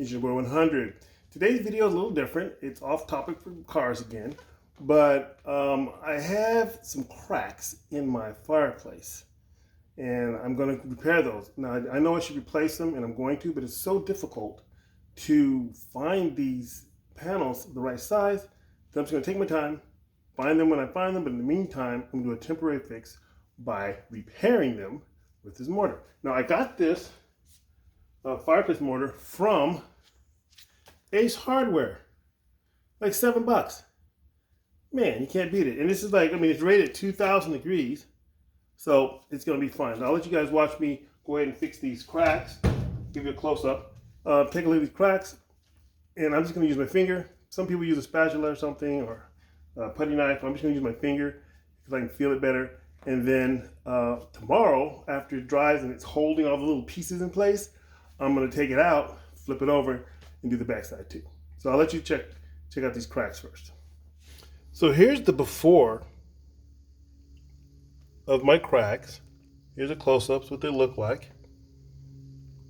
It's your boy 100. Today's video is a little different. It's off topic for cars again, but I have some cracks in my fireplace and I'm going to repair those. Now I know I should replace them and I'm going to, but it's so difficult to find these panels the right size that I'm just going to take my time, find them when I find them, but in the meantime I'm going to do a temporary fix by repairing them with this mortar. Now I got this fireplace mortar from Ace Hardware, like $7. Man, you can't beat it. And this is like, I mean, it's rated 2,000 degrees, so it's gonna be fine. I'll let you guys watch me go ahead and fix these cracks. Give you a close up. Take a look at these cracks, and I'm just gonna use my finger. Some people use a spatula or something, or a putty knife. I'm just gonna use my finger because I can feel it better. And then tomorrow, after it dries and it's holding all the little pieces in place, I'm gonna take it out, flip it over, and do the backside too. So I'll let you check out these cracks first. So here's the before of my cracks. Here's a close-up, what they look like.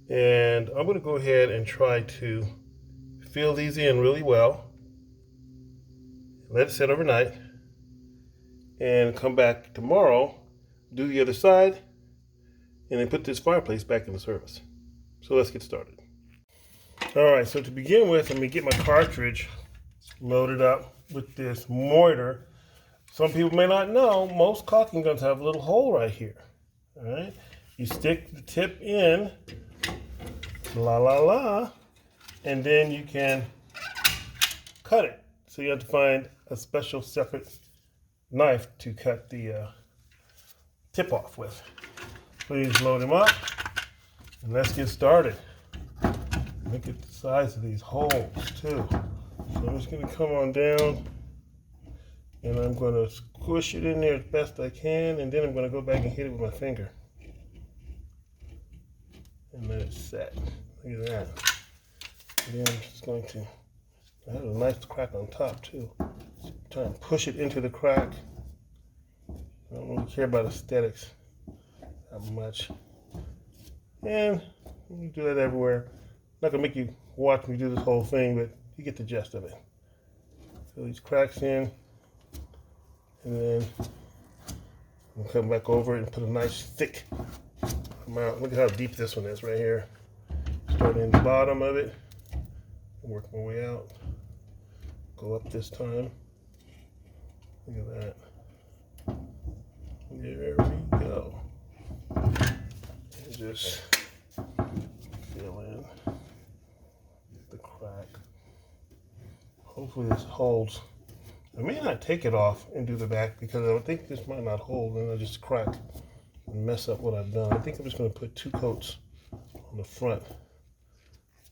And I'm gonna go ahead and try to fill these in really well. Let it sit overnight and come back tomorrow, do the other side, and then put this fireplace back into service. So let's get started. All right, so to begin with, let me get my cartridge loaded up with this mortar. Some people may not know, most caulking guns have a little hole right here. All right, you stick the tip in, and then you can cut it. So you have to find a special separate knife to cut the tip off with. Please load them up. And let's get started. Look at the size of these holes too. So I'm just going to come on down and I'm going to squish it in there as best I can, and then I'm going to go back and hit it with my finger. And let it set. Look at that. And then I'm just going to, I have a nice crack on top too. Try and push it into the crack. I don't really care about aesthetics that much. And you do that everywhere. I'm not gonna make you watch me do this whole thing, but you get the gist of it. Fill these cracks in, and then I'm gonna come back over it and put a nice thick amount. Look at how deep this one is right here. Start in the bottom of it and work my way out. Go up this time. Look at that. There we go. And just fill in the crack. Hopefully this holds. I may not take it off and do the back because I think this might not hold, and I'll just crack and mess up what I've done. I think I'm just going to put 2 coats on the front.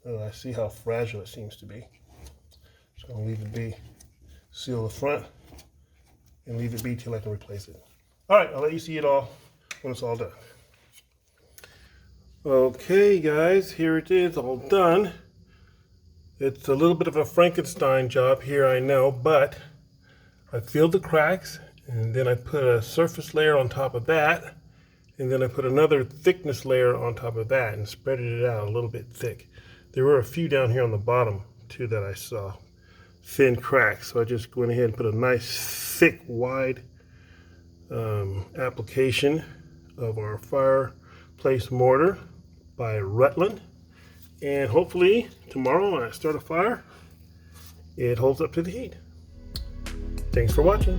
And I see how fragile it seems to be. Just going to leave it be. Seal the front and leave it be till I can replace it. All right, I'll let you see it all when it's all done. Okay guys, here it is, all done. It's a little bit of a Frankenstein job here, I know, but I filled the cracks, and then I put a surface layer on top of that, and then I put another thickness layer on top of that and spreaded it out a little bit thick. There were a few down here on the bottom too that I saw, thin cracks, so I just went ahead and put a nice thick, wide application of our fireplace mortar by Rutland, and hopefully tomorrow when I start a fire it holds up to the heat. Thanks for watching.